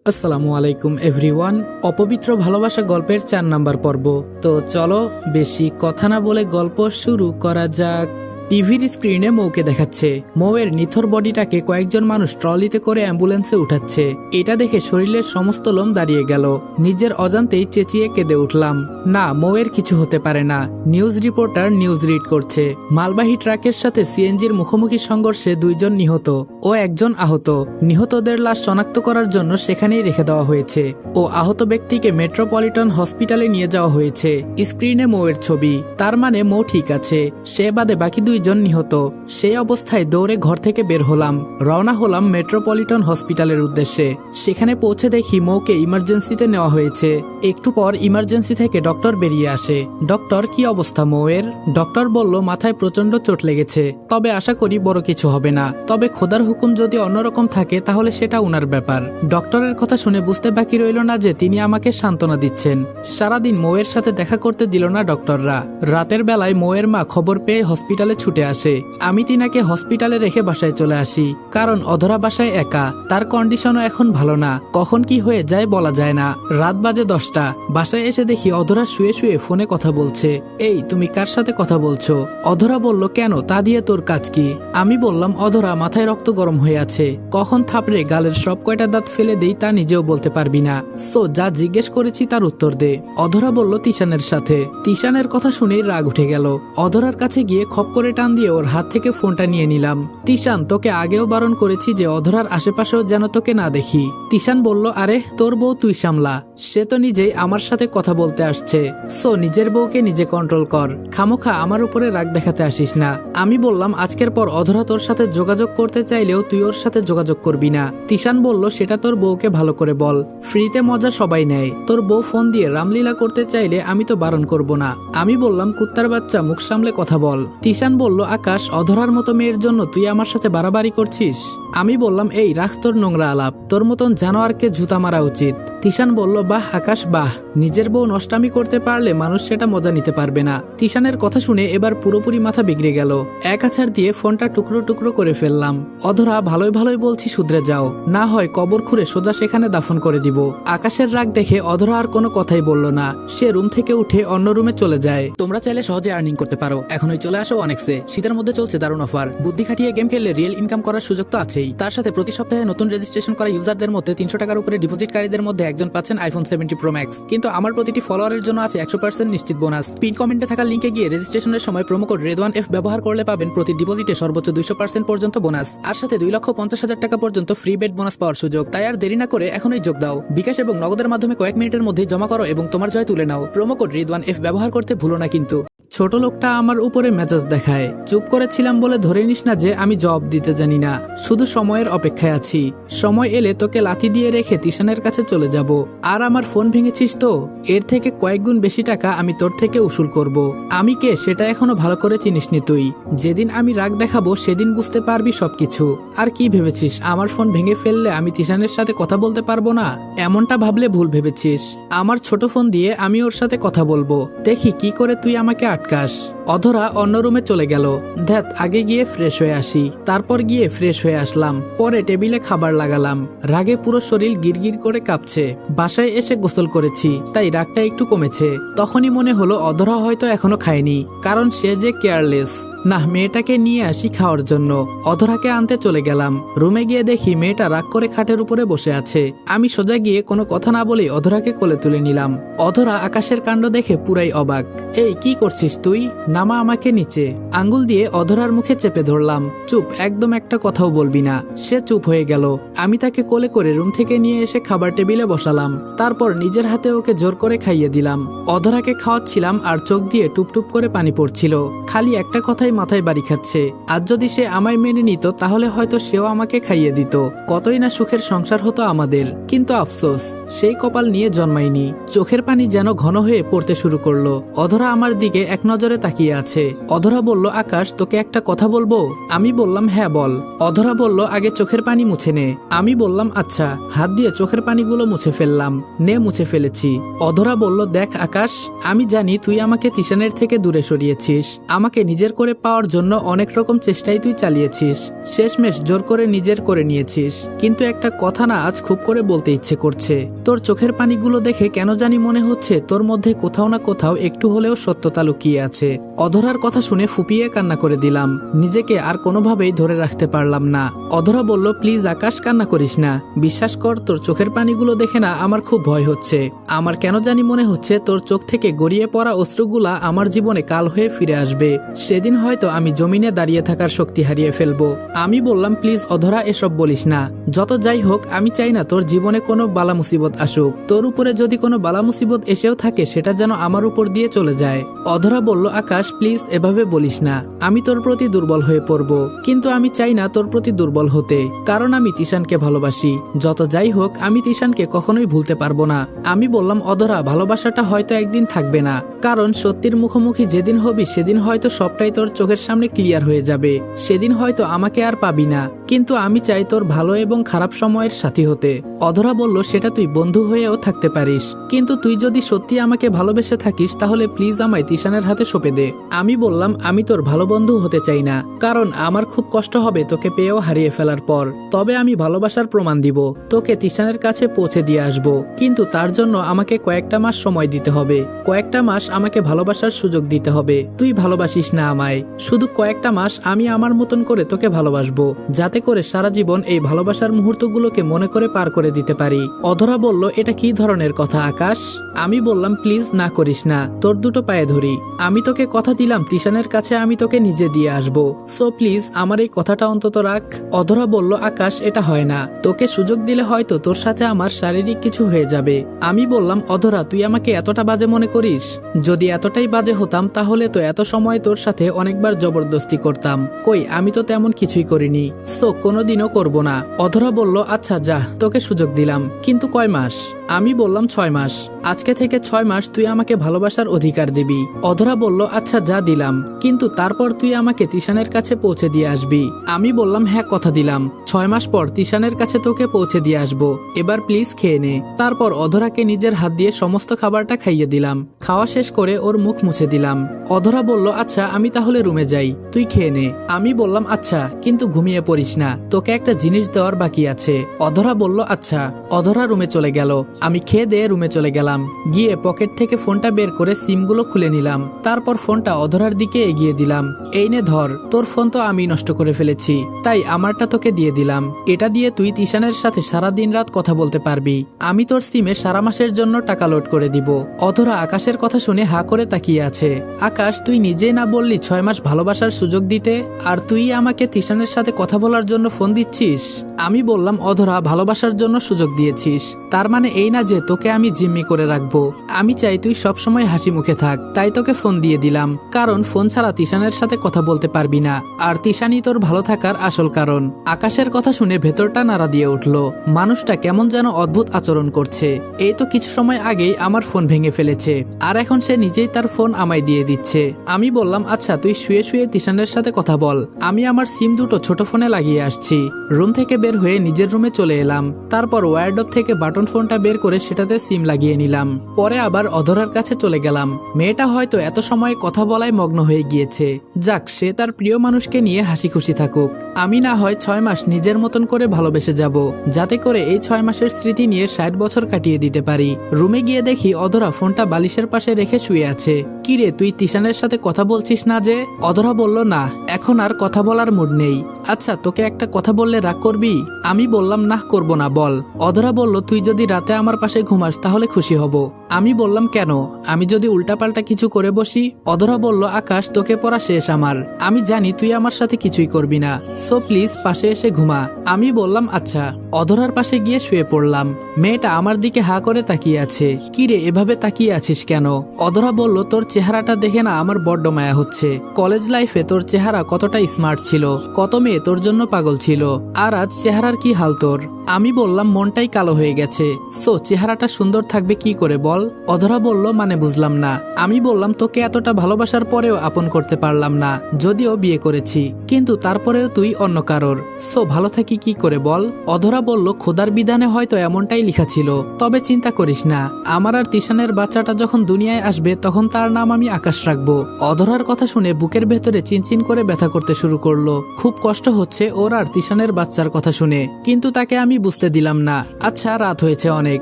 আসসালামু আলাইকুম এভরিওয়ান। অপবিত্র ভালোবাসা গল্পের 4 নাম্বার পর্ব। তো চলো বেশি কথা না বলে গল্প শুরু করা যাক। টিভির স্ক্রিনে মৌকে দেখাচ্ছে মৌয়ের নিথর বডিটাকে কয়েকজন মানুষ ট্রলিতে করে অ্যাম্বুলেন্সে উঠাচ্ছে। এটা দেখে শরীরের সমস্ত লোম দাঁড়িয়ে গেল। নিজের অজান্তেই চেঁচিয়ে কেঁদে উঠলাম। না, মৌয়ের কিছু হতে পারে না। নিউজ রিপোর্টার নিউজ রিড করছে। মালবাহী ট্রাকের সাথে সিএনজির মুখোমুখি সংঘর্ষে 2 জন নিহত ও 1 জন আহত। নিহতদের লাশ শনাক্ত করার জন্য সেখানেই রেখে দেওয়া হয়েছে ও আহত ব্যক্তিকে মেট্রোপলিটন হসপিটালে নিয়ে যাওয়া হয়েছে। স্ক্রিনে মৌয়ের ছবি, তার মানে মৌ ঠিক আছে। সে বাদে বাকি 2 জন নিহত। সেই অবস্থায় দৌড়ে ঘর থেকে বের হলাম, রওনা হলাম মেট্রোপলিটন হসপিটালের উদ্দেশ্যে। সেখানে পৌঁছে দেখি মৌকে ইমার্জেন্সিতে নেওয়া হয়েছে। একটু পর ইমার্জেন্সি থেকে ডক্টর বেরিয়ে আসে। ডক্টর, কি অবস্থা মৌয়ের? ডক্টর বলল মাথায় প্রচন্ড চোট লেগেছে, তবে আশা করি বড় কিছু হবে না। তবে খোদার হুকুম যদি অন্যরকম থাকে তাহলে সেটা উনার ব্যাপার। ডক্টরের কথা শুনে বুঝতে বাকি রইল না যে তিনি আমাকে সান্ত্বনা দিচ্ছেন। সারাদিন মৌয়ের সাথে দেখা করতে দিল না ডক্টররা। রাতের বেলায় মৌয়ের মা খবর পেয়ে হসপিটালে ছুটে আসে। আমি তিনাকে হসপিটালে রেখে বাসায় চলে আসি, কারণ অধরা বাসায় একা। তার কন্ডিশনও এখন ভালো না, কখন কি হয়ে যায় বলা যায় না। রাত বাজে 10টা। বাসায় এসে দেখি অধরা শুয়ে শুয়ে ফোনে কথা বলছে। এই, তুমি কার সাথে কথা বলছো? অধরা বলল, কেন, তা দিয়ে তোর কাজ কি? আমি বললাম, অধরা, মাথায় রক্ত গরম হয়ে আছে, কখন থাপড়ে গালের সব কয়টা দাঁত ফেলে দেই তা নিজেও বলতে পারবি না। সো যা জিজ্ঞেস করেছি তার উত্তর দে। অধরা বলল, তিশানের সাথে। তিশানের কথা শুনেই রাগ উঠে গেল। অধরার কাছে গিয়ে খপ করে টান দিয়ে ওর হাত থেকে ফোনটা নিয়ে নিলাম। তিশান, তোকে আগেও বারণ করেছি যে অধরার আশেপাশেও যেন তোকে না দেখি। তিশান বলল, আরে তোর বউ তুই সামলা, সে তো নিজেই আমার সাথে কথা বলতে আসছে। সো নিজের বউকে নিজে কন্ট্রোল কর, খামোখা আমার উপরে রাগ দেখাতে আসিস না। আমি বললাম, আজকের পর অধরা তোর সাথে যোগাযোগ করতে চাইলেও তুই ওর সাথে যোগাযোগ করবি না। তিশান বলল, সেটা তোর বউকে ভালো করে বল, ফ্রিতে মজা সবাই নেয়। তোর বউ ফোন দিয়ে রামলীলা করতে চাইলে আমি তো বারণ করব না। আমি বললাম, কুত্তার বাচ্চা, মুখ সামলে কথা বল। তিশান বলল, আকাশ, অধরার মতো মেয়ের জন্য তুই আমার সাথে বাড়াবাড়ি করছিস? আমি বললাম, এই রাখ তোর নোংরা আলাপ, তোর মতন জানোয়ারকে জুতা মারা উচিত। তিশান বলল, বাহ আকাশ বাহ, নিজের বউ নষ্টামি করতে পারলে মানুষ সেটা মজা নিতে পারবে না। তিশানের কথা শুনে এবার পুরোপুরি মাথা বিগড়ে গেল। এক আছাড় দিয়ে ফোনটা টুকরো টুকরো করে ফেললাম। অধরা, ভালোই ভালোই বলছি শুধরে যাও, না হয় কবর খুঁড়ে সোজা সেখানে দাফন করে দিব। আকাশের রাগ দেখে অধরা আর কোনো কথাই বলল না। সে রুম থেকে উঠে অন্য রুমে চলে যায়। তোমরা চাইলে সহজে আর্নিং করতে পারো, এখনই চলে আসো অনেক্সে। শীতের মধ্যে চলছে দারুণ অফার। বুদ্ধি খাটিয়ে গেম খেললে রিয়েল ইনকাম করার সুযোগ তো আছেই, তার সাথে প্রতি সপ্তাহে নতুন রেজিস্ট্রেশন করা ইউজারদের মধ্যে 300 টাকার উপরে ডিপোজিটকারীদের মধ্যে একজন পাচ্ছেন আইফোন 17 প্রো ম্যাক্স। কিন্তু আমার প্রতিটি ফলোয়ারের জন্য আছে 100% নিশ্চিত বোনাস। পিন কমেন্টে থাকা লিঙ্কে গিয়ে রেজিস্ট্রেশনের সময় প্রোমো কোড রেদওয়ান এফ ব্যবহার করলে পাবেন প্রতি ডিপোজিটে সর্বোচ্চ 200% পর্যন্ত বোনাস, আর সাথে 2,50,000 টাকা পর্যন্ত ফ্রি বেড বোনাস পাওয়ার সুযোগ। তাই আর দেরি না করে এখনই যোগ দাও। বিকাশ এবং নগদের মাধ্যমে কয়েক মিনিটের মধ্যেই জমা করো এবং তোমার জয় তুলে নাও। প্রোমো কোড রেদওয়ান এফ ব্যবহার করতে ভুলো না কিন্তু। ছোট লোকটা আমার উপরে মেজাজ দেখায়। চুপ করেছিলাম বলে ধরে নিস না যে আমি জবাব দিতে জানি না, শুধু সময়ের অপেক্ষায় আছি। সময় এলে তোকে লাথি দিয়ে রেখে তিশানের কাছে চলে যাব। আর আমার ফোন ভেঙেছিস তো, এর থেকে কয়েক গুণ বেশি টাকা আমি তোর থেকে উসুল করব। আমি কে সেটা এখনো ভালো করে চিনিসনি তুই। যেদিন আমি রাগ দেখাবো সেদিন বুঝতে পারবি সবকিছু। আর কি ভেবেছিস আমার ফোন ভেঙে ফেললে আমি তিশানের সাথে কথা বলতে পারবো না? এমনটা ভাবলে ভুল ভেবেছিস। আমার ছোট ফোন দিয়ে আমি ওর সাথে কথা বলবো, দেখি কি করে তুই আমাকে আটকাস। অধরা অন্য রুমে চলে গেল। ধ্যাত, আগে গিয়ে ফ্রেশ হয়ে আসি। তারপর গিয়ে ফ্রেশ হয়ে আসলাম। পরে টেবিলে খাবার লাগালাম। রাগে পুরো শরীর গিরগির করে কাঁপছে। বাসায় এসে গোসল করেছি, তাই রাগটা একটু কমেছে। তখনই মনে হলো অধরা হয়তো এখনো খায়নি, কারণ সে যে কেয়ারলেস। না, মেয়েটাকে নিয়ে আসি খাওয়ার জন্য। অধরাকে আনতে চলে গেলাম। রুমে গিয়ে দেখি মেয়েটা রাগ করে খাটের উপরে বসে আছে। আমি সোজা গিয়ে কোনো কথা না বলে অধরাকে কোলে তুলে নিলাম। অধরা আকাশের কাণ্ড দেখে পুরাই অবাক। এই, কি করছিস তুই? নামা আমাকে নিচে। আঙ্গুল দিয়ে অধরার মুখে চেপে ধরলাম। চুপ, একদম একটা কথাও বলবি না। সে চুপ হয়ে গেল। আমি তাকে কোলে করে রুম থেকে নিয়ে এসে খাবার টেবিলে বসালাম। তারপর নিজের হাতে ওকে জোর করে খাইয়ে দিলাম। অধরাকে খাওয়াচ্ছিলাম আর চোখ দিয়ে টুপটুপ করে পানি পড়ছিল। খালি একটা কথাই মাথায় বাড়ি খাচ্ছে, আজ যদি সে আমায় মেনে নিত তাহলে হয়তো সেও আমাকে খাইয়ে দিত। কতই না সুখের সংসার হতো আমাদের। কিন্তু আফসোস, সেই কপাল নিয়ে জন্মাইনি। চোখের পানি যেন ঘন হয়ে পড়তে শুরু করলো। অধরা আমার দিকে এক নজরে তাকিয়ে আছে। অধরা বলল, আকাশ, তোকে একটা কথা বলবো। আমি বললাম, হ্যাঁ বল। অধরা বলল, আগে চোখের পানি মুছে নে। আমি বললাম, আচ্ছা। হাত দিয়ে চোখের পানিগুলো মুছে ফেললাম। দিলাম, নে মুছে ফেলেছি। অধরা বলল, দেখ আকাশ, আমি জানি তুই আমাকে তিশানের থেকে দূরে সরিয়েছিস, আমাকে নিজের করে পাওয়ার জন্য অনেক রকম চেষ্টাই তুই চালিয়েছিস, শেষমেশ জোর করে নিজের করে নিয়েছিস। কিন্তু একটা কথা না আজ খুব করে বলতে ইচ্ছে করছে। তোর চোখের পানিগুলো দেখে কেন জানি মনে হচ্ছে তোর মধ্যে কোথাও না কোথাও একটু হলেও সত্যতা লুকিয়ে আছে। অধরার কথা শুনে ফুপিয়ে কান্না করে দিলাম, নিজেকে আর কোনোভাবেই ধরে রাখতে পারলাম না। অধরা বলল, প্লিজ আকাশ, কান্না করিস না, বিশ্বাস কর, তোর চোখের পানিগুলো দেখে না আমার খুব ভয় হচ্ছে। আমার কেন জানি মনে হচ্ছে তোর চোখ থেকে গড়িয়ে পড়া অশ্রুগুলা আমার জীবনে কাল হয়ে ফিরে আসবে, সেদিন হয়তো আমি জমিনে দাঁড়িয়ে থাকার শক্তি হারিয়ে ফেলবো। আমি বললাম, প্লিজ অধরা, এসব বলিস না। যত যাই হোক, আমি চাই না তোর জীবনে কোনো বালা মুসিবত আসুক। তোর উপরে যদি কোনো বালা মুসিবত এসেও থাকে সেটা যেন আমার উপর দিয়ে চলে যায়। অধরা বলল, আকাশ প্লিজ এভাবে বলিস না, আমি তোর প্রতি দুর্বল হয়ে পড়ব। কিন্তু আমি চাই না তোর প্রতি দুর্বল হতে, কারণ আমি তিশানকে ভালোবাসি। যত যাই হোক, আমি তিশানকে কখনোই ভুলতে পারবো না। আমি বললাম, অধরা, ভালোবাসাটা হয়তো একদিন থাকবে না, কারণ সত্যির মুখোমুখি যেদিন হবি সেদিন হয়তো সবটাই তোর চোখের সামনে ক্লিয়ার হয়ে যাবে, সেদিন হয়তো আমাকে আর পাবি না। কিন্তু আমি চাই তোর ভালো এবং খারাপ সময়ের সাথী হতে। অধরা বলল, সেটা তুই বন্ধু হয়েও থাকতে পারিস, কিন্তু তুই যদি সত্যি আমাকে ভালোবেসে থাকিস তাহলে প্লিজ আমায় তিশানের হাতে সঁপে দে। আমি বললাম, আমি তোর ভালো বন্ধু হতে চাই না, কারণ আমার খুব কষ্ট হবে তোকে পেয়েও হারিয়ে ফেলার পর। তবে আমি ভালোবাসার প্রমাণ দিব, তোকে তিশানের কাছে পৌঁছে দিয়ে আসবো, কিন্তু তার জন্য আমাকে কয়েকটা মাস সময় দিতে হবে। কয়েকটা মাস আমাকে ভালোবাসার সুযোগ দিতে হবে। তুই ভালোবাসিস না আমায়, শুধু কয়েকটা মাস আমি আমার মতন করে তোকে ভালোবাসবো, যাতে করে সারা জীবন এই ভালোবাসার মুহূর্তগুলোকে মনে করে পার করে দিতে পারি। অধরা বলল, এটা কি ধরনের কথা আকাশ? আমি বললাম, প্লিজ না করিস না, তোর দুটো পায়ে ধরি। আমি তোকে কথা দিলাম তিশানের কাছে আমি তোকে নিজে দিয়ে আসবো, সো প্লিজ আমার এই কথাটা অন্তত রাখ। অধরা বলল, আকাশ, এটা হয় না, তোকে সুযোগ দিলে হয়তো তোর সাথে আমার শারীরিক কিছু হয়ে যাবে। আমি বললাম, অধরা, তুই আমাকে এতটা বাজে মনে করিস? যদি এতটাই বাজে হতাম তাহলে তো এত সময় তোর সাথে অনেকবার জবরদস্তি করতাম। কই, আমি তো তেমন কিছুই করিনি, সো কোনোদিনও করব না। অধরা বলল, আচ্ছা যা, তোকে সুযোগ দিলাম, কিন্তু কয় মাস? আমি বললাম, 6 মাস। আজকে থেকে 6 মাস তুই আমাকে ভালোবাসার অধিকার দিবি। অধরা বলল, আচ্ছা যা, দিলাম, কিন্তু তারপর তুই আমাকে তিশানের কাছে পৌঁছে দিয়ে আসবি। আমি বললাম, হ্যাঁ, কথা দিলাম, 6 মাস পর তিশানের কাছে তোকে পৌঁছে দিয়ে আসবো, এবার প্লিজ খেয়ে নে। তারপর অধরাকে নিজের হাত দিয়ে সমস্ত খাবারটা খাইয়ে দিলাম। খাওয়া শেষ করে ওর মুখ মুছে দিলাম। অধরা বলল, আচ্ছা আমি তাহলে রুমে যাই, তুই খেয়ে নে। আমি বললাম, আচ্ছা, কিন্তু ঘুমিয়ে পড়িস না, তোকে একটা জিনিস দেওয়ার বাকি আছে। অধরা বলল, আচ্ছা। অধরা রুমে চলে গেল। আমি খেয়ে দিয়ে রুমে চলে গেলাম। গিয়ে পকেট থেকে ফোনটা বের করে সিমগুলো খুলে নিলাম। তারপর ফোনটা অধরার দিকে এগিয়ে দিলাম। এই নে ধর, তোর ফোন তো আমি নষ্ট করে ফেলেছি, তাই আমারটা তোকে দিয়ে দিলাম। এটা দিয়ে তুই তিশানের সাথে সারা দিন রাত কথা বলতে পারবি। আমি তোর সিমে সারা মাসের জন্য টাকা লোড করে দিব। অধরা আকাশের কথা শুনে হা করে তাকিয়ে আছে। আকাশ, তুই নিজেই না বললি 6 মাস ভালোবাসার সুযোগ দিতে, আর তুই আমাকে তিশানের সাথে কথা বলার জন্য ফোন দিচ্ছিস? আমি বললাম, অধরা, ভালোবাসার জন্য সুযোগ দিয়েছিস, তার মানে এই না যে তোকে আমি জিম্মি করে রাখবো। আমি চাই তুই সবসময় হাসি মুখে থাক, তাই তোকে ফোন দিয়ে দিলাম, কারণ ফোন ছাড়া তিশানের সাথে কথা বলতে পারবি না, আর তিশানই তোর ভালো থাকার আসল কারণ। আকাশের কথা শুনে ভেতরটা নাড়া দিয়ে উঠল। মানুষটা কেমন যেন অদ্ভুত আচরণ করছে। এই তো কিছু সময় আগেই আমার ফোন ভেঙে ফেলেছে, আর এখন সে নিজেই তার ফোন আমায় দিয়ে দিচ্ছে। আমি বললাম, আচ্ছা তুই শুয়ে শুয়ে তিশানের সাথে কথা বল, আমি আমার সিম দুটো ছোট ফোনে লাগিয়ে আসছি। রুম থেকে বের হয়ে নিজের রুমে চলে এলাম। তারপর ওয়্যারড্রপ থেকে বাটন ফোনটা বের করে সেটাতে সিম লাগিয়ে নিলাম। পরে আবার অধরার কাছে চলে গেলাম। মেয়েটা হয়তো এত সময় কথা বলায় মগ্ন হয়ে গিয়েছে। যাক, সে তার প্রিয় মানুষকে নিয়ে হাসি খুশি থাকুক। আমি না হয় 6 মাস নিজের মতন করে ভালোবেসে যাব, যাতে করে এই 6 মাসের স্মৃতি নিয়ে 60 বছর কাটিয়ে দিতে পারি। রুমে গিয়ে দেখি অধরা ফোনটা বালিশের পাশে রেখে শুয়ে আছে। কিরে, তুই তিশানের সাথে কথা বলছিস না যে? অধরা বলল, না, এখন আর কথা বলার মুড নেই। আচ্ছা, তোকে একটা কথা বললে রাগ করবি? আমি বললাম, না, করব না, বল। অধরা বলল, তুই যদি রাতে আমার পাশে ঘুমাস তাহলে খুশি হব। আমি বললাম, কেন? আমি যদি উল্টাপাল্টা কিছু করে বসি? অধরা বলল, আকাশ, তোকে পড়া শেষ আমার। আমি জানি তুই আমার সাথে কিছুই করবি না, সো প্লিজ পাশে এসে ঘুমা। আমি বললাম, আচ্ছা। অধরার পাশে গিয়ে শুয়ে পড়লাম। মেয়েটা আমার দিকে হা করে তাকিয়ে আছে। কিরে, এভাবে তাকিয়ে আছিস কেন? অধরা বলল, তোর চেহারাটা দেখে না আমার বড্ড মায়া হচ্ছে। কলেজ লাইফে তোর চেহারা কতটা স্মার্ট ছিল, কত মেয়ে তোর জন্য পাগল ছিল, আর আজ চেহারার কি হাল তোর? আমি বললাম মনটাই কালো হয়ে গেছে, সো চেহারাটা সুন্দর থাকবে কি করে বল। অধরা বলল মানে বুঝলাম না। আমি বললাম তোকে এতটা ভালোবাসার পরেও আপন করতে পারলাম না, যদিও বিয়ে করেছি, কিন্তু তারপরেও তুই অন্য কারোর, সো ভালো থাকি কি করে বল। অধরা বলল খোদার বিধানে হয়তো এমনটাই লেখা ছিল, তবে চিন্তা করিস না, আমার আর তিশানের বাচ্চাটা যখন দুনিয়ায় আসবে তখন তার নাম আমি আকাশ রাখবো। অধরার কথা শুনে বুকের ভেতরে চিনচিন করে ব্যথা করতে শুরু করলো। খুব কষ্ট হচ্ছে ওর আর তিশানের বাচ্চার কথা শুনে, কিন্তু তাকে আমি বুঝতে দিলাম না। আচ্ছা রাত হয়েছে অনেক,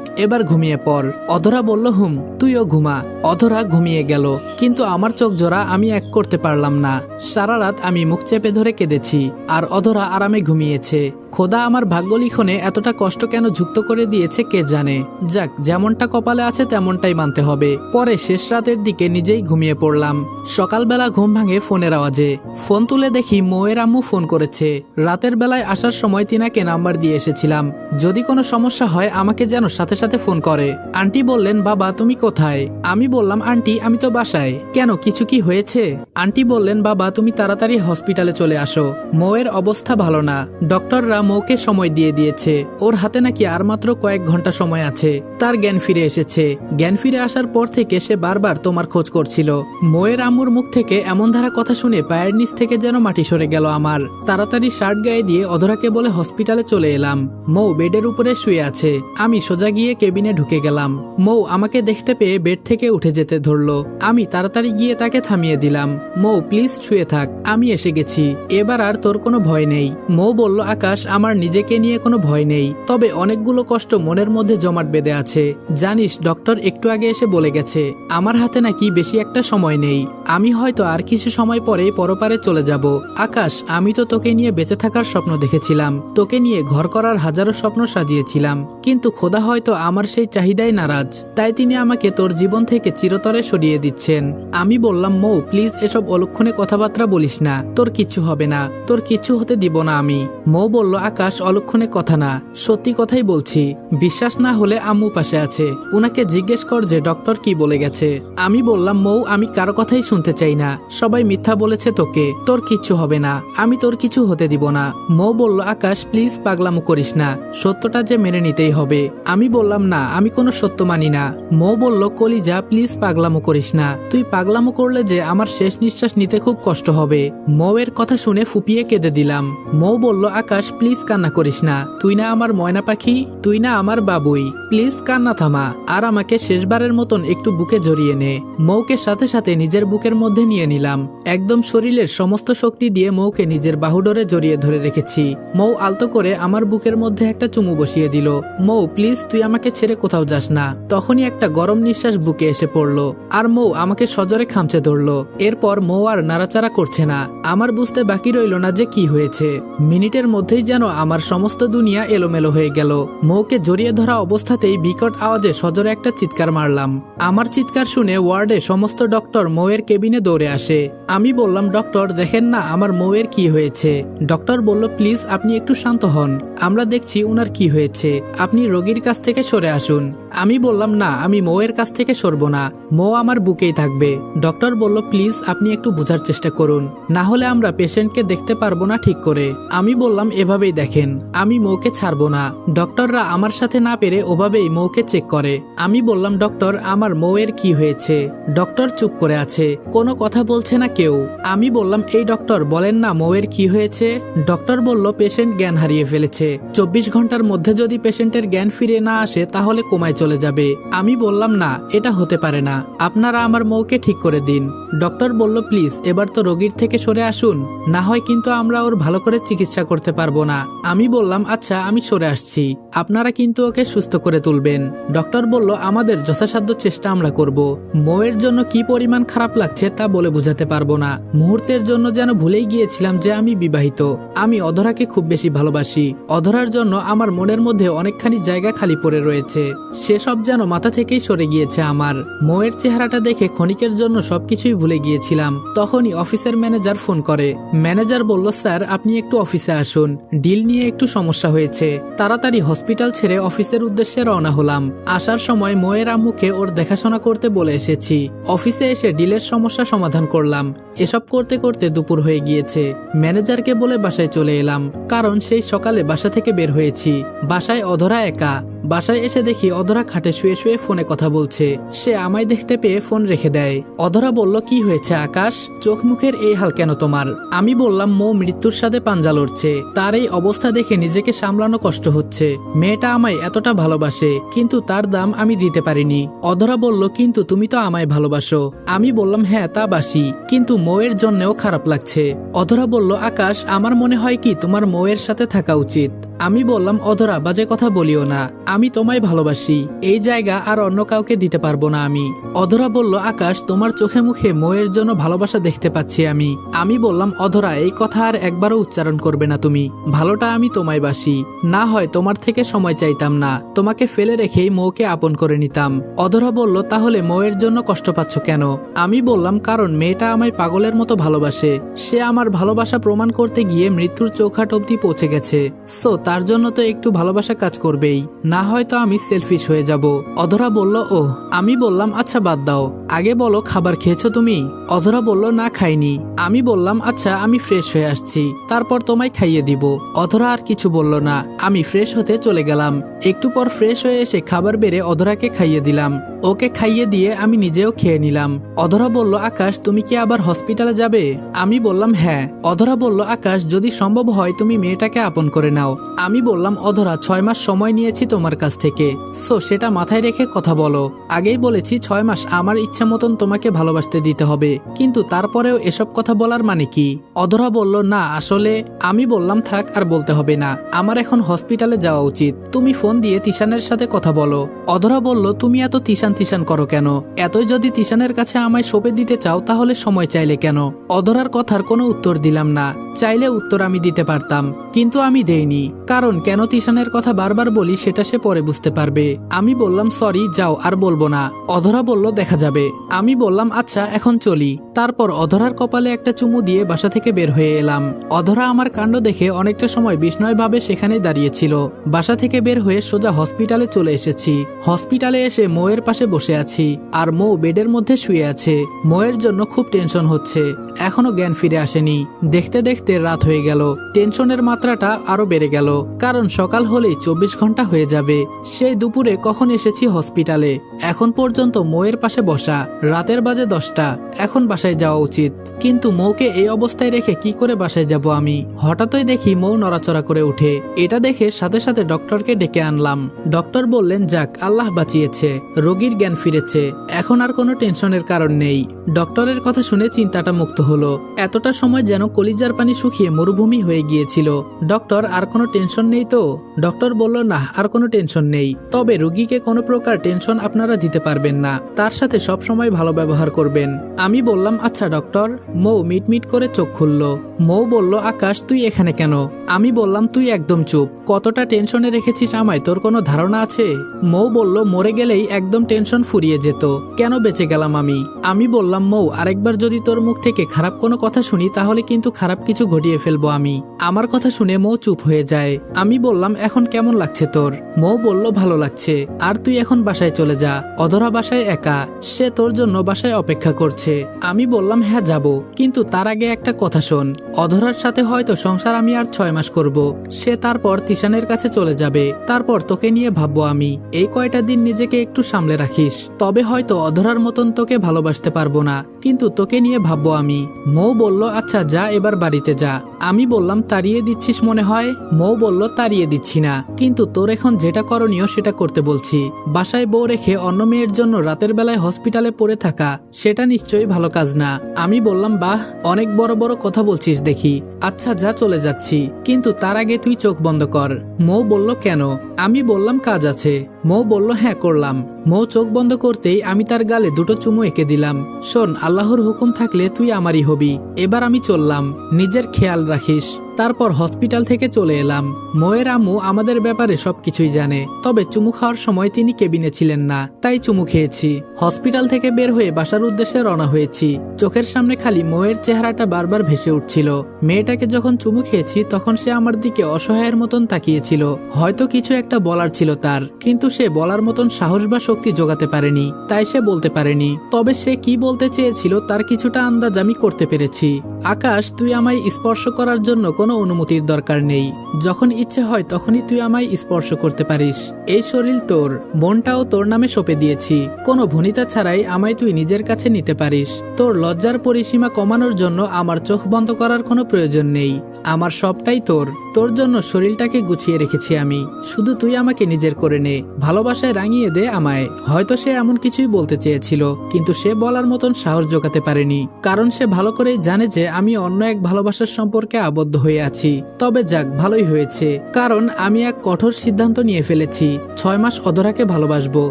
এবার ঘুমিয়ে পড়। অধরা বলল হুম, তুইও ঘুমা। অধরা ঘুমিয়ে গেল, কিন্তু আমার চোখ জোড়া আমি এক করতে পারলাম না। সারা রাত আমি মুখ চেপে ধরে কেঁদেছি, আর অধরা আরামে ঘুমিয়েছে। খোদা আমার ভাগ্য লিখনে এতটা কষ্ট কেন যুক্ত করে দিয়েছে কে জানে। যাক, যেমনটা কপালে আছে তেমনটাই মানতে হবে। পরে শেষ রাতের দিকে নিজেই ঘুমিয়ে পড়লাম। সকালবেলা ঘুম ভাঙে ফোনের আওয়াজে। ফোন তুলে দেখি মৌয়ের আম্মু ফোন করেছে। রাতের বেলায় আসার সময় তিনাকে নাম্বার দিয়ে এসেছিলাম, যদি কোনো সমস্যা হয় আমাকে যেন সাথে সাথে ফোন করে। আন্টি বললেন বাবা তুমি কোথায়? আমি বললাম আন্টি আমি তো বাসায়। কেন, কিছু কি হয়েছে? আন্টি বললেন বাবা তুমি তাড়াতাড়ি হসপিটালে চলে আসো, মৌয়ের অবস্থা ভালো না। ডক্টররা মৌকে সময় দিয়ে দিয়েছে, ওর হাতে নাকি আর মাত্র কয়েক ঘন্টা সময় আছে। তার জ্ঞান ফিরে এসেছে। জ্ঞান ফিরে আসার পর থেকে সে বারবার তোমার খোঁজ করছিল। মৌয়ের আম্মুর মুখ থেকে এমন ধারা কথা শুনে পায়ের নিচ থেকে যেন মাটি সরে গেল আমার। তাড়াতাড়ি শার্ট গায়ে দিয়ে অধরাকে বলে হসপিটালে চলে এলাম। মৌ বেডের উপরে শুয়ে আছে। আমি সোজা গিয়ে কেবিনে ঢুকে গেলাম। মৌ আমাকে দেখতে পেয়ে বেড থেকে উঠে যেতে ধরলো। আমি তাড়াতাড়ি গিয়ে তাকে থামিয়ে দিলাম। মৌ প্লিজ শুয়ে থাক, আমি এসে গেছি, এবার আর তোর কোনো ভয় নেই। মৌ বলল আকাশ আমার নিজেকে নিয়ে কোনো ভয় নেই, তবে অনেকগুলো কষ্ট মনের মধ্যে জমাট বেঁধে আছে। জানিস ডক্টর একটু আগে এসে বলে গেছে আমার হাতে নাকি বেশি একটা সময় নেই, আমি হয়তো আর কিছু সময় পরেই পরপারে চলে যাব। আকাশ আমি তো তোকে নিয়ে বেঁচে থাকার স্বপ্ন দেখেছিলাম, তোকে নিয়ে ঘর করার হাজারো স্বপ্ন সাজিয়েছিলাম, কিন্তু খোদা হয়তো আমার সেই চাহিদাই নারাজ, তাই তিনি আমাকে তোর জীবন থেকে চিরতরে সরিয়ে দিচ্ছেন। আমি বললাম মৌ প্লিজ এসব অলক্ষণে কথাবার্তা বলিস না, তোর কিচ্ছু হবে না, তোর কিচ্ছু হতে দিব না আমি। মৌ বলল আকাশ অলক্ষণে কথা না, সত্যি কথাই বলছি, বিশ্বাস না হলে আম্মু পাশে আছে, উনাকে জিজ্ঞেস কর যে ডক্টর কি বলে গেছে। আমি বললাম মৌ আমি কারো কথাই শুনতে চাই না, সবাই মিথ্যা বলেছে তোকে, তোর কিচ্ছু হবে না, আমি তোর কিছু হতে দিব না। মৌ বলল আকাশ প্লিজ পাগলামো করিস না, সত্যটা যে মেনে নিতেই হবে। আমি বললাম না আমি কোনো সত্য মানি না। মৌ বলল কলিজা প্লিজ পাগলামো করিস না, তুই পাগলামো করলে যে আমার শেষ নিঃশ্বাস নিতে খুব কষ্ট হবে। মৌয়ের কথা শুনে ফুপিয়ে কেঁদে দিলাম। মৌ বলল আকাশ প্লিজ কান্না করিস না, তুই না আমার ময়না পাখি, তুই না আমার বাবুই, প্লিজ কান্না থামা, আর আমাকে শেষবারের মতন একটু বুকে জড়িয়ে নে। মৌকে সাথে সাথে নিজের বুকের মধ্যে নিয়ে নিলাম। একদম শরীরের সমস্ত শক্তি দিয়ে মৌকে নিজের বাহুডোরে জড়িয়ে ধরে রেখেছি। মৌ আলতো করে আমার বুকের মধ্যে একটা চুমু বসিয়ে দিল। মৌ প্লিজ তুই আমাকে ছেড়ে কোথাও যাস না। তখনই একটা গরম নিঃশ্বাস বুকে এসে পড়লো, আর মৌ আমাকে সজোরে খামচে ধরলো। এরপর মৌ আর নাড়াচাড়া করছে না। আমার বুঝতে বাকি রইল না যে কি হয়েছে। মিনিটের মধ্যেই যেন আমার সমস্ত দুনিয়া এলোমেলো হয়ে গেল। মৌকে জড়িয়ে ধরা অবস্থাতেই বিকট আওয়াজে সজোরে একটা চিৎকার মারলাম। আমার চিৎকার শুনে ওয়ার্ডে সমস্ত ডক্টর মৌয়ের কেবিনে দৌড়ে আসে। আমি বললাম ডক্টর দেখেন না আমার মৌয়ের কি হয়েছে। ডক্টর বলল প্লিজ আপনি একটু শান্ত হন, আমরা দেখছি উনার কি হয়েছে, আপনি রোগীর কাছ থেকে সরে আসুন। আমি বললাম না আমি মৌয়ের কাছ থেকে সরবো না, মৌ আমার বুকেই থাকবে। ডক্টর বলল প্লিজ আপনি একটু বোঝার চেষ্টা করুন, না হলে আমরা পেশেন্টকে দেখতে পারবো না ঠিক করে। আমি বললাম এভাবেই দেখেন, আমি মৌকে ছাড়বো না। ডক্টররা আমার সাথে না পেরে ওভাবেই মৌকে চেক করে। আমি বললাম ডক্টর আমার মৌয়ের কি হয়েছে। ডক্টর চুপ করে আছে, কোনো কথা বলছে না কেউ। আমি বললাম এই ডক্টর বলেন না মৌয়ের কি হয়েছে। ডক্টর বলল পেশেন্ট জ্ঞান হারিয়ে ফেলেছে, 24 ঘন্টার মধ্যে যদি পেশেন্টের জ্ঞান ফিরে না আসে তাহলে কোমায় চলে যাবে। আমি বললাম না এটা হতে পারে না, আপনারা আমার মৌকে ঠিক করে দিন। ডক্টর বলল প্লিজ এবার তো রোগীর থেকে সরে আসুন, না হয় কিন্তু আমরা ওর ভালো করে চিকিৎসা করতে পারবো না। আমি বললাম আচ্ছা আমি সরে আসছি, আপনারা কিন্তু ওকে সুস্থ করে তুলবেন। ডক্টর বলল আমাদের যথাসাধ্য চেষ্টা আমরা করব। মৌয়ের জন্য কি পরিমাণ খারাপ লাগছে তা বলে বোঝাতে পারবো না। মুহূর্তের জন্য যেন ভুলেই গিয়েছিলাম যে আমি বিবাহিত, আমি অধরাকে খুব বেশি ভালোবাসি। অধরার জন্য আমার মনের মধ্যে অনেকখানি জায়গা খালি পড়ে রয়েছে, সেসব যেন মাথা থেকেই সরে গিয়েছে আমার। মৌয়ের চেহারাটা দেখে ক্ষণিকের জন্য সবকিছুই ভুলে গিয়েছিলাম। তখনই অফিসের ম্যানেজার ফোন করে। ম্যানেজার বলল স্যার আপনি একটু অফিসে আসুন, ডিল নিয়ে একটু সমস্যা হয়েছে। তাড়াতাড়ি হসপিটাল ছেড়ে অফিসের উদ্দেশ্যে রওনা হলাম। আসার সময় মোয়ের আম্মুকে ওর দেখাশোনা করতে বলে এসেছি। অফিসে এসে ডিলের সমস্যা সমাধান করলাম। এসব করতে করতে দুপুর হয়ে গিয়েছে। ম্যানেজারকে বলে বাসায় চলে এলাম, কারণ সেই সকালে বাসা থেকে বের হয়েছি। বাসায় অধরা একা। বাসায় এসে দেখি অধরা খাটে শুয়ে শুয়ে ফোনে কথা বলছে। সে আমায় দেখতে পেয়ে ফোন রেখে দেয়। অধরা বলল, কি হয়েছে আকাশ, চোখ মুখের এই হাল কেন তোমার? আমি বললাম, মৌ মৃত্যুর সাথে পাঞ্জা লড়ছে। তার এই অবস্থা দেখে নিজেকে সামলানো কষ্ট হচ্ছে। মেয়েটা আমায় এতটা ভালোবাসে, কিন্তু তার দাম আমি দিতে পারিনি। অধরা বলল, কিন্তু তুমি তো আমায় ভালোবাসো। আমি বললাম, হ্যাঁ তা বাসি, কিন্তু মৌয়ের জন্যও খারাপ লাগছে। অধরা বলল, আকাশ আমার মনে হয় কি তোমার মৌয়ের সাথে থাকা উচিত। আমি বললাম, অধরা বাজে কথা বলিও না, আমি তোমায় ভালোবাসি। এই জায়গা আর অন্য কাউকে দিতে পারবো না আমি। অধরা বলল, আকাশ তোমার চোখে মুখে মৌয়ের জন্য ভালোবাসা দেখতে পাচ্ছি আমি। আমি বললাম, অধরা এই কথা আর একবারও উচ্চারণ করবে না তুমি। ভালোটা আমি তোমায় বাসি। না হয় তোমার থেকে সময় চাইতাম না, তোমাকে ফেলে রেখেই মৌকে আপন করে নিতাম। অধরা বলল, তাহলে মৌয়ের জন্য কষ্ট পাচ্ছ কেন? আমি বললাম, কারণ মেয়েটা আমায় পাগলের মতো ভালোবাসে। সে আমার ভালোবাসা প্রমাণ করতে গিয়ে মৃত্যুর চৌখাট অবধি পৌঁছে গেছে। সো তার জন্য তো একটু ভালোবাসা কাজ করবেই, না হয়তো আমি সেলফিশ হয়ে যাব। অধরা বলল, ও। আমি বললাম, আচ্ছা বাদ দাও, আগে বলো খাবার খেয়েছো তুমি? অধরা বলল, না খাইনি। আমি বললাম, আচ্ছা আমি ফ্রেশ হয়ে আসছি, তারপর তোমায় খাইয়ে দিব। অধরা আর কিছু বলল না। আমি ফ্রেশ হতে চলে গেলাম। একটু পর ফ্রেশ হয়ে এসে খাবার বেড়ে অধরাকে খাইয়ে দিলাম। ওকে খাইয়ে দিয়ে আমি নিজেও খেয়ে নিলাম। অধরা বলল, আকাশ তুমি কি আবার হসপিটালে যাবে? আমি বললাম, হ্যাঁ। অধরা বলল, আকাশ যদি সম্ভব হয় তুমি মেয়েটাকে আপন করে নাও। আমি বললাম, অধরা 6 মাস সময় নিয়েছি তোমার কাছ থেকে, সো সেটা মাথায় রেখে কথা বলো। আগেই বলেছি 6 মাস আমার ইচ্ছা মতন তোমাকে ভালোবাসতে দিতে হবে, কিন্তু তারপরেও এসব কথা বলার মানে কি? অধরা বলল, না আসলে। আমি বললাম, থাক আর বলতে হবে না, আমার এখন হসপিটালে যাওয়া উচিত। তুমি ফোন দিয়ে তিশানের সাথে কথা বলো। অধরা বলল, তুমি এত তিশান করো কেন? এতই যদি তিশানের কাছে আমায় সঁপে দিতে চাও তাহলে সময় চাইলে কেন? অধরার কথার কোনো উত্তর দিলাম না। চাইলে উত্তর আমি দিতে পারতাম, কিন্তু আমি দেইনি, কারণ কেন তিশানের কথা বারবার বলি সেটা সে পরে বুঝতে পারবে। আমি বললাম, সরি, যাও আর বলবো না। অধরা বলল, দেখা যাবে। আমি বললাম, আচ্ছা এখন চলি। তারপর অধরার কপালে একটা চুমু দিয়ে বাসা থেকে বের হয়ে এলাম। অধরা আমার কাণ্ড দেখে অনেকটা সময় বিস্ময়ভাবে সেখানেই দাঁড়িয়েছিল। বাসা থেকে বের হয়ে সোজা হসপিটালে চলে এসেছি। হসপিটালে এসে মৌয়ের পাশে বসে আছি, আর মৌ বেডের মধ্যে শুয়ে আছে। মৌয়ের জন্য খুব টেনশন হচ্ছে, এখনো জ্ঞান ফিরে আসেনি। দেখতে দেখতে রাত হয়ে গেল। টেনশনের মাত্রাটা আরো বেড়ে গেল, কারণ সকাল হলেই 24 ঘন্টা হয়ে যাবে। সেই দুপুরে কখন এসেছি হসপিটালে, এখন পর্যন্ত মৌয়ের পাশে বসা। রাতের বাজে 10টা, এখন বাসায় যাওয়া উচিত, কিন্তু মৌকে এই অবস্থায় রেখে কি করে বাসায় যাব আমি? হঠাৎই দেখি মৌ নড়াচড়া করে উঠে। এটা দেখে সাথে সাথে ডক্টরকে ডেকে আনলাম। ডক্টর বললেন, যাক আল্লাহ বাঁচিয়েছে, রোগীর জ্ঞান ফিরেছে, এখন আর কোনো টেনশনের কারণ নেই। ডক্টরের কথা শুনে চিন্তাটা মুক্ত হলো। এতটা সময় যেন কলিজার পানি শুকিয়ে মরুভূমি হয়ে গিয়েছিল। ডক্টর, আর কোনো টেনশন নেই তো? ডক্টর বলল, না আর কোনো টেনশন নেই, তবে রোগীকে কোনো প্রকার টেনশন আপনারা দিতে পারবেন না, তার সাথে সব সময় ভালো ব্যবহার করবেন। আমি বললাম, আচ্ছা ডক্টর। মৌ মিটমিট করে চোখ খুলল। মৌ বলল, আকাশ তুই এখানে কেন? আমি বললাম, তুই একদম চুপ, কতটা টেনশনে রেখেছিস আমায় তোর কোনো ধারণা আছে? মৌ বলল, মরে গেলেই একদম টেনশন ফুরিয়ে যেত, কেন বেঁচে গেলাম আমি? আমি বললাম, মৌ আরেকবার যদি তোর মুখ থেকে খারাপ কোনো কথা শুনি তাহলে কিন্তু খারাপ কিছু ঘটিয়ে ফেলবো আমি। আমার কথা শুনে মৌ চুপ হয়ে যায়। আমি বললাম, এখন কেমন লাগছে তোর? মৌ বলল, ভালো লাগছে, আর তুই এখন বাসায় চলে যা। অধরা বাসায় একা, সে তোর জন্য বাসায় অপেক্ষা করছে। আমি বললাম, হ্যাঁ যাব, কিন্তু তার আগে একটা কথা শোন। অধরার সাথে হয়তো সংসার আমি আর 6 মাস করব, সে তারপর তিশানের কাছে চলে যাবে, তারপর তোকে নিয়ে ভাববো আমি। এই কয়টা দিন নিজেকে একটু সামলে রাখিস, তবে হয়তো অধরার মতন তোকে ভালোবাসতে পারবো না, কিন্তু তোকে নিয়ে ভাববো আমি। মৌ বলল, আচ্ছা যা, এবার বাড়িতে যা। আমি বললাম, তাড়িয়ে দিচ্ছিস মনে হয়? মৌ বলল, তাড়িয়ে দিচ্ছি না, কিন্তু তোর এখন যেটা করণীয় সেটা করতে বলছি। বাসায় বউ রেখে অন্য মেয়ের জন্য রাতের বেলায় হসপিটালে পড়ে থাকা, সেটা নিশ্চয়ই ভালো কাজ না। আমি বললাম, বাহ, অনেক বড় বড় কথা বলছিস দেখি। আচ্ছা যা, চলে যাচ্ছি, কিন্তু তার আগে তুই চোখ বন্ধ কর। মৌ বলল, কেন? আমি বললাম, কাজ আছে। মৌ বলল, হ্যাঁ করলাম। মৌ চোখ বন্ধ করতেই আমি তার গালে 2টো চুমু এঁকে দিলাম। শোন, আল্লাহর হুকুম থাকলে তুই আমারই হবি, এবার আমি চললাম, নিজের খেয়াল রাখিস। তারপর হসপিটাল থেকে চলে এলাম। মোয়ের আম্মু আমাদের ব্যাপারে সবকিছুই জানে, তবে চুমু খাওয়ার সময় তিনি কেবিনে ছিলেন না, তাই চুমু খেয়েছি। হসপিটাল থেকে বের হয়ে বাসার উদ্দেশ্যে রওনা হয়েছি। চোখের সামনে খালি মোয়ের চেহারাটা বারবার ভেসে উঠছিল। মেয়েটাকে যখন চুমু খেয়েছি তখন সে আমার দিকে অসহায়ের মতন তাকিয়েছিল। হয়তো কিছু একটা বলার ছিল তার, কিন্তু সে বলার মতন সাহস বা শক্তি জোগাতে পারেনি, তাই সে বলতে পারেনি। তবে সে কি বলতে চেয়েছিল তার কিছুটা আন্দাজ আমি করতে পেরেছি। আকাশ, তুই আমায় স্পর্শ করার জন্য কোনো অনুমতির দরকার নেই। যখন ইচ্ছে হয় তখনই তুই আমায় স্পর্শ করতে পারিস। এই শরীর তোর, মনটাও তোর নামে সঁপে দিয়েছি। কোনো ভনিতা ছাড়াই আমায় তুই নিজের কাছে নিতে পারিস। তোর লজ্জার পরিসীমা কমানোর জন্য আমার চোখ বন্ধ করার কোনো প্রয়োজন নেই। আমার সবটাই তোর। তোর জন্য শরীরটাকে গুছিয়ে রেখেছি আমি। শুধু তুই আমাকে নিজের করে নে, ভালোবাসায় রাঙিয়ে দে আমায়। হয়তো সে এমন কিছুই বলতে চেয়েছিল, কিন্তু সে বলার মতন সাহস জোগাতে পারেনি, কারণ সে ভালো করেই জানে যে আমি অন্য এক ভালোবাসার সম্পর্কে আবদ্ধ হয়ে আছি। তবে যাক, ভালোই হয়েছে, কারণ আমি এক কঠোর সিদ্ধান্ত নিয়ে ফেলেছি। 6 মাস অধরাকে ভালোবাসবো,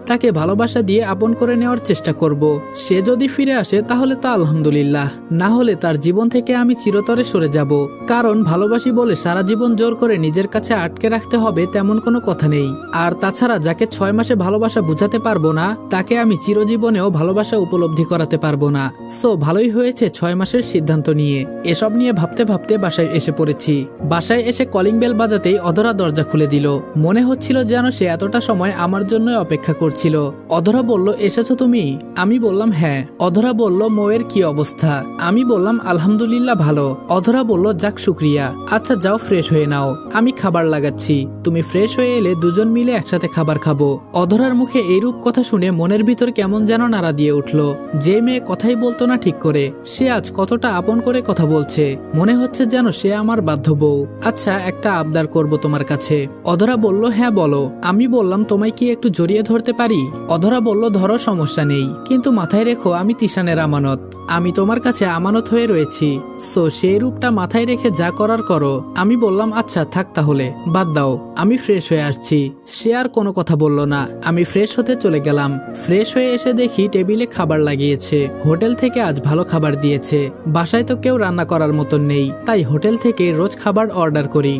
তাকে ভালোবাসা দিয়ে আপন করে নেওয়ার চেষ্টা করব। সে যদি ফিরে আসে তাহলে তো আলহামদুলিল্লাহ, না হলে তার জীবন থেকে আমি চিরতরে সরে যাব। কারণ ভালোবাসি বলে সারা জীবন জোর করে নিজের কাছে আটকে রাখতে হবে তেমন কোনো কথা নেই। আর তাছাড়া যাকে 6 মাসে ভালোবাসা বুঝাতে পারবো না, তাকে আমি চিরজীবনেও ভালোবাসা উপলব্ধি করাতে পারবো না। সো ভালোই হয়েছে 6 মাসের সিদ্ধান্ত নিয়ে। এসব নিয়ে ভাবতে ভাবতে বাসায় এসে পড়েছি। বাসায় এসে কলিং বেল বাজাতেই অধরা দরজা খুলে দিল। মনে হচ্ছিল যেন সে এতটা সময় আমার জন্য অপেক্ষা করছিল। অধরা বলল, এসেছো তুমি? আমি বললাম হ্যাঁ। অধরা বলল, মোয়ের কি অবস্থা? আমি বললাম আলহামদুলিল্লাহ ভালো। অধরা বলল, যাক শুক্রিয়া। আচ্ছা যাও ফ্রেশ হয়ে নাও, আমি খাবার লাগাচ্ছি। তুমি ফ্রেশ হয়ে এলে দুজন মিলে একসাথে খাবার খাবো। অধরার মুখে এইরূপ কথা শুনে মনের ভিতর কেমন যেন নাড়া দিয়ে উঠল। যে মেয়ে কথাই বলতো না ঠিক করে, সে আজ কতটা আপন করে কথা বলছে। মনে হচ্ছে যেন সে আমার বাধ্য বউ। আচ্ছা, একটা আবদার করব তোমার কাছে। অধরা বলল, হ্যাঁ বলো। আমি বললাম, তোমায় কি একটু জড়িয়ে ধরতে পারি? অধরা বলল, ধরো, সমস্যা নেই, কিন্তু মাথায় রেখো আমি তিশানের আমানত। আমি তোমার কাছে আমানত হয়ে রয়েছি। সো সেই রূপটা মাথায় রেখে যা করার করো। আমি বললাম, আচ্ছা থাক তাহলে, বাদ দাও, আমি ফ্রেশ হয়ে আসছি। সে আর কোনো কথা বলল না। আমি ফ্রেশ হতে চলে গেলাম। ফ্রেশ হয়ে এসে দেখি টেবিলে খাবার লাগিয়েছে। হোটেল থেকে আজ ভালো খাবার দিয়েছে। বাসায় তো কেউ রান্না করার মতন নেই, তাই হোটেল থেকে রোজ খাবার অর্ডার করি।